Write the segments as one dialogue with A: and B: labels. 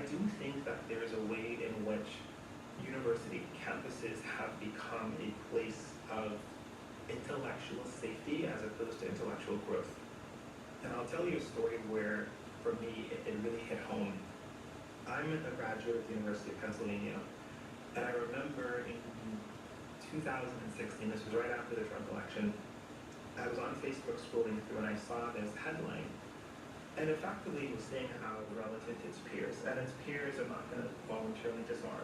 A: do think that there is a way in which university campuses have become a place of intellectual safety as opposed to intellectual growth. And I'll tell you a story where, for me, it really hit home. I'm a graduate of the University of Pennsylvania, and I remember in 2016, this was right after the Trump election, I was on Facebook scrolling through and I saw this headline, and effectively was saying how relative to its peers, and its peers are not going to voluntarily disarm.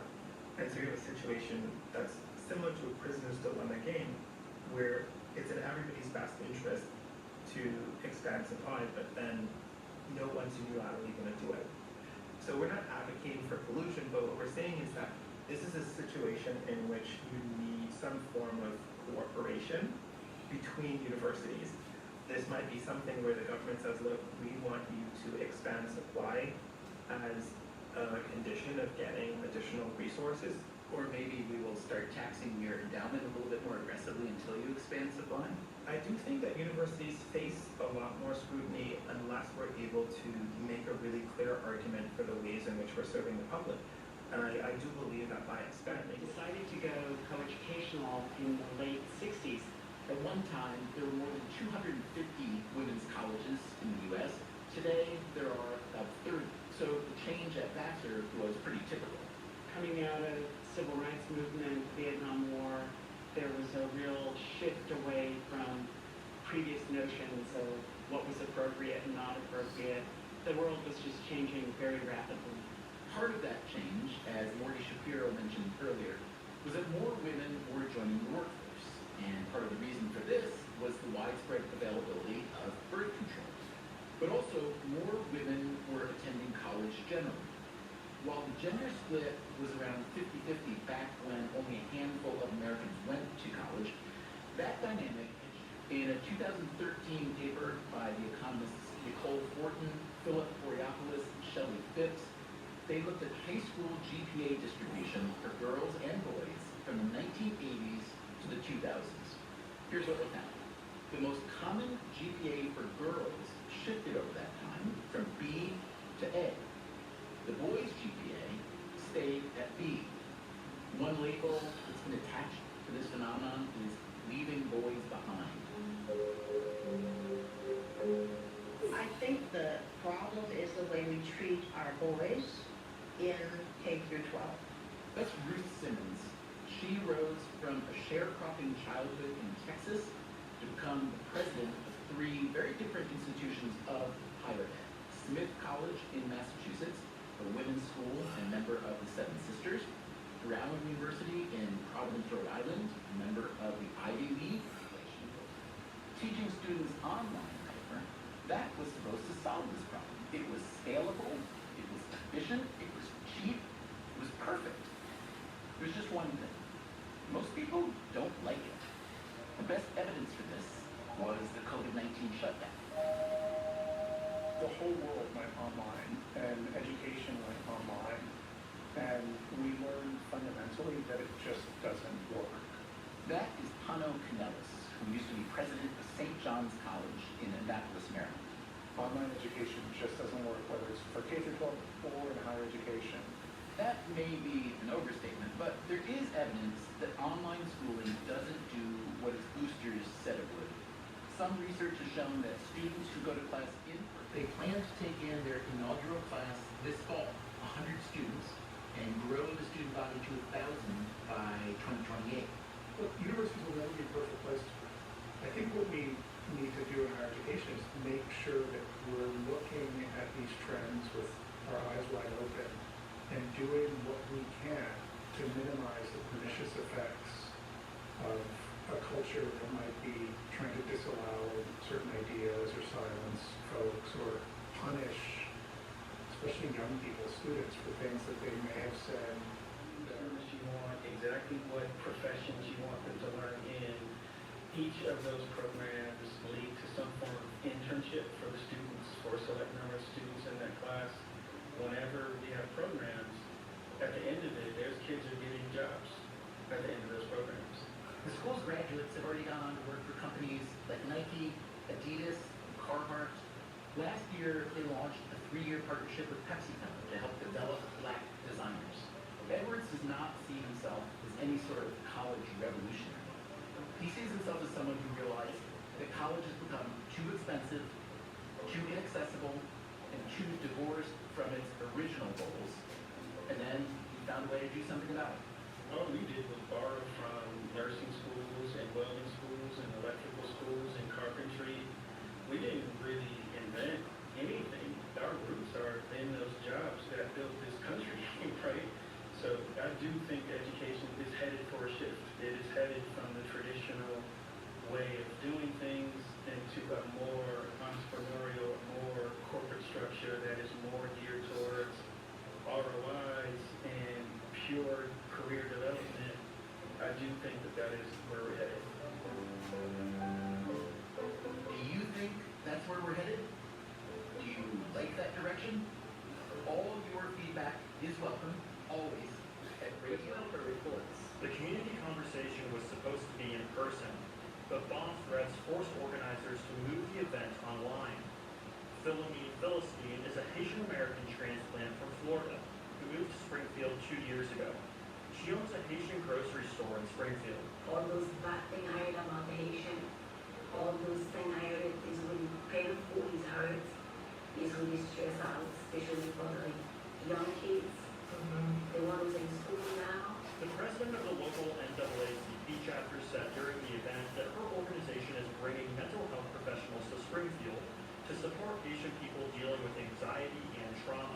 A: And so you have a situation that's similar to a prisoner's dilemma game, where it's in everybody's best interest to expand supply, but then no one's unilaterally going to do it. So we're not advocating for collusion, but what we're saying is that this is a situation in which you need some form of cooperation between universities. This might be something where the government says, look, we want you to expand supply as a condition of getting additional resources.
B: Or maybe we will start taxing your endowment a little bit more aggressively until you expand supply.
A: I do think that universities face a lot more scrutiny unless we're able to make a really clear argument for the ways in which we're serving the public. And I do believe that by expanding.
C: Decided to go coeducational in the late 60s.
B: At one time, there were more than 250 women's colleges in the U.S. Today, there are about 30. So the change at Vassar was pretty typical.
C: Coming out of civil rights movement, Vietnam War, there was a real shift away from previous notions of what was appropriate and not appropriate. The world was just changing very rapidly.
B: Part of that change, as Morty Shapiro mentioned earlier, was that more women were joining the workforce. And part of the reason for this was the widespread availability of birth control. But also, more women were attending college generally. While the gender split was around 50-50 back when only a handful of Americans went to college, that dynamic, in a 2013 paper by the economists Nicole Fortin, Philip Boreopoulos, and Shelley Phipps, they looked at high school GPA distribution for girls and boys from the 1980s to the 2000s. Here's what they found. The most common GPA for girls shifted over that time from B to A. The boys' GPA stayed at B. One label that's been attached to this phenomenon is leaving boys behind.
D: I think the problem is the way we treat our boys in K through 12.
B: That's Ruth Simmons. She rose from a sharecropping childhood in Texas to become the president of 3 very different institutions of higher ed. Smith College in Massachusetts, a women's school and member of the Seven Sisters, Brown University in Providence, Rhode Island, a member of the Ivy League. Teaching students online, however, that was supposed to solve this problem. It was scalable, it was efficient, it was cheap, it was perfect. There's just one thing. Most people don't like it. The best evidence for this was the COVID-19 shutdown.
E: The whole world went online, and education went online, and we learned fundamentally that it just doesn't work.
B: That is Pano Kanellis, who used to be president of St. John's College in Annapolis, Maryland.
E: Online education just doesn't work, whether it's for K through 12 or in higher education.
B: That may be an overstatement, but there is evidence that online schooling doesn't do what its boosters said it would. Some research has shown that students who go to class in person, they plan to take in their inaugural class this fall, 100 students, and grow the student body to 1,000 by 2028.
E: Look, universities will never be a perfect place to be. I think what we need to do in our education is make sure that we're looking at these trends with our eyes wide open and doing what we can to minimize the pernicious effects of a culture that might be trying to disallow certain ideas or silence folks or punish, especially young people, students, for things that they may have said.
F: You want, exactly what professions you want them to learn in. Each of those programs lead to some form of internship for the students, for a select number of students in that class. Whenever we have programs, at the end of it, those kids are getting jobs at the end of those programs.
B: The school's graduates have already gone on to work for companies like Nike, Adidas, Carhartt. Last year, they launched a 3-year partnership with PepsiCo to help develop himself as someone who realized that college has become too expensive, too inaccessible, and too divorced from its original goals. And then he found a way to do something about it.
F: All we did was borrow from nursing schools and welding schools and electrical schools and carpentry. We didn't really invent anything. Our roots are in those jobs that built this country, right? So I do think education is headed for a shift. It is headed from the traditional way of doing things into a more entrepreneurial, more corporate structure that is more geared towards ROIs and pure career development. I do think that is where we're headed.
B: Do you think that's where we're headed? Do you like that direction? All of your feedback is welcome, always, at Radio for Reports.
G: The community conversation was supposed to be in person, but bomb threats forced organizers to move the event online. Philomene Philistine is a Haitian-American transplant from Florida who moved to Springfield 2 years ago. She owns a Haitian grocery store in Springfield.
H: All those bad things I heard about the Haitian, all those things I heard is really painful, is hurt, is really stress out, especially for the young kids, the ones in school now.
G: The president of the local NAACP chapter said during the event that her organization is bringing mental health professionals to Springfield to support Haitian people dealing with anxiety and trauma.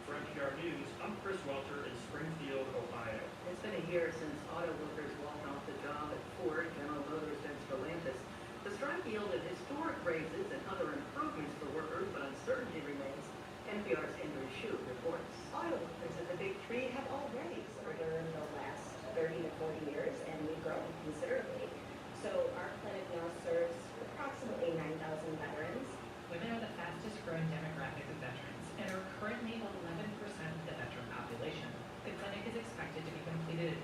G: For NPR News, I'm Chris Welter in Springfield, Ohio.
I: It's been a year since auto workers walked off the job at Ford, General Motors, and Stellantis. The strike yielded historic raises and other improvements for workers, but uncertainty remains. NPR's Ingrid Shue reports.
J: Auto workers at the Big Three have already served in the last 30 to 40 years, and we've grown considerably. So our clinic now serves approximately 9,000 veterans.
K: Women are the fastest growing demographic of veterans and are currently 11% of the veteran population. The clinic is expected to be completed in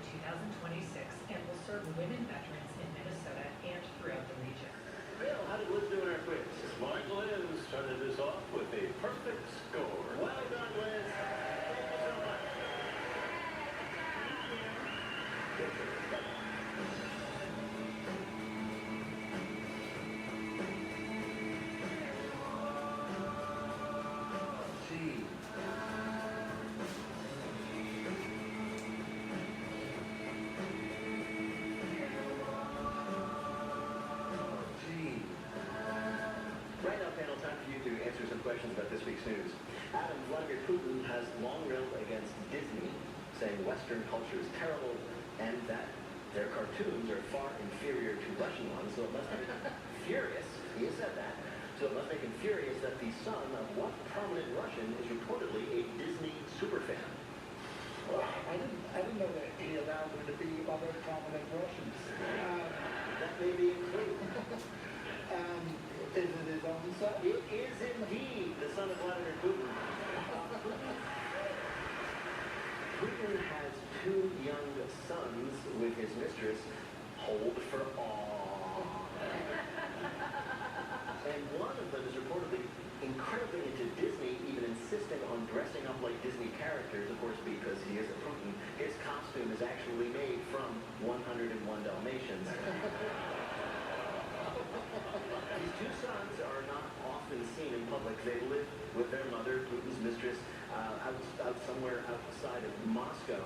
K: 2026 and will serve women veterans in Minnesota and throughout the region.
L: Well, how did Liz do in our quiz? Smart Liz started this off with a perfect score. Well done, Liz. Thank you so much.
M: Gee.
L: Right now, panel, time for you to answer some questions about this week's news. Adam, Vladimir Putin has long railed against Disney, saying Western culture is terrible and that their cartoons are far inferior to Russian ones, so it must make him furious. He has said that. So it must make him furious that the son of what prominent Russian is reportedly a Disney superfan.
E: Well, I didn't know that he allowed there to be other prominent Russians.
L: That may be a clue.
E: Is it his own son?
L: It is indeed the son of Vladimir Putin. Putin has two young sons with his mistress. Hold for awe. And one of them is reportedly incredibly into Disney, even insisting on dressing up like Disney characters, of course, because he is a Putin. His costume is actually made from 101 Dalmatians. These two sons are not often seen in public. They live with their mother, Putin's mistress, out somewhere outside of Moscow.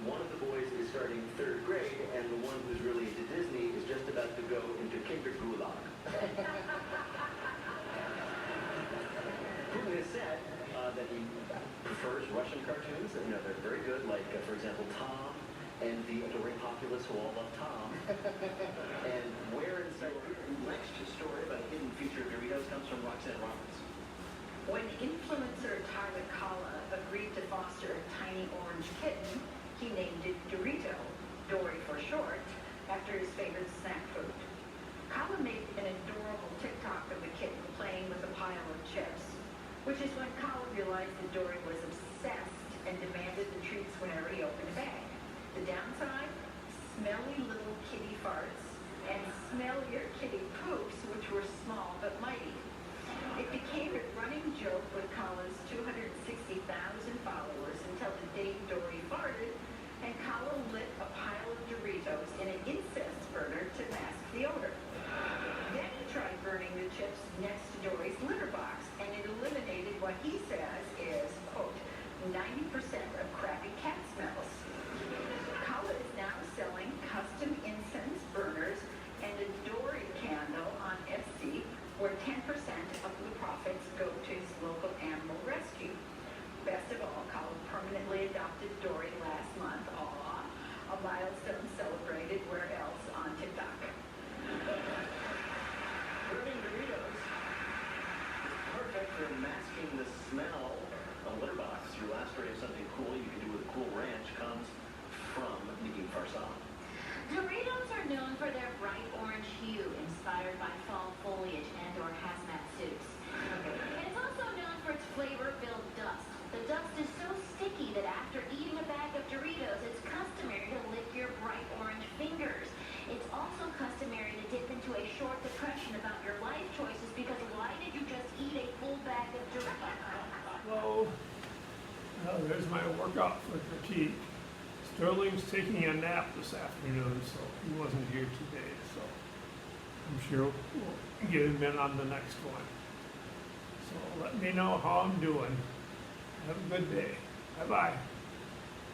L: One of the boys is starting 3rd grade, and the one who's really into Disney is just about to go into Kindergulag. Putin has said that he prefers Russian cartoons. You know, they're very good, like, for example, Tom and the adoring populace who all love Tom. And where inside next story about a hidden feature of Doritos comes from Roxanne Roberts.
N: When influencer Tyler Kalla agreed to foster a tiny orange kitten, he named it Dorito, Dory for short, after his favorite snack food. Kalla made an adorable TikTok of the kitten playing with a pile of chips, which is when Kalla realized that Dory was obsessed and demanded the treats whenever he opened a bag. The downside? Smelly little kitty farts and smellier kitty poops, which were small but mighty. It became a running joke with Kalla's 260,000 followers until the day Dory farted and Kalla lit a pile of Doritos in an incest burner to mask story last month. Aw, a milestone celebrated. Where else? On TikTok.
L: Burning Doritos is perfect for masking the smell. A litter box, your last story of something cool you can do with a cool ranch, comes from Nagin Farsad.
J: Doritos are known for their bright orange hue, inspired by fall foliage and or hazmat suits. It's also known for its flavor-filled dust. The dust is so sticky that after eating a bag of Doritos, it's customary to lick your bright orange fingers. It's also customary to dip into a short depression about your life choices because why did you just eat a full bag of Doritos?
M: Hello. There's my workout for fatigue. Sterling's taking a nap this afternoon, so he wasn't here today, so I'm sure we'll get him in on the next one. So let me know how I'm doing. Have a good day. Bye-bye.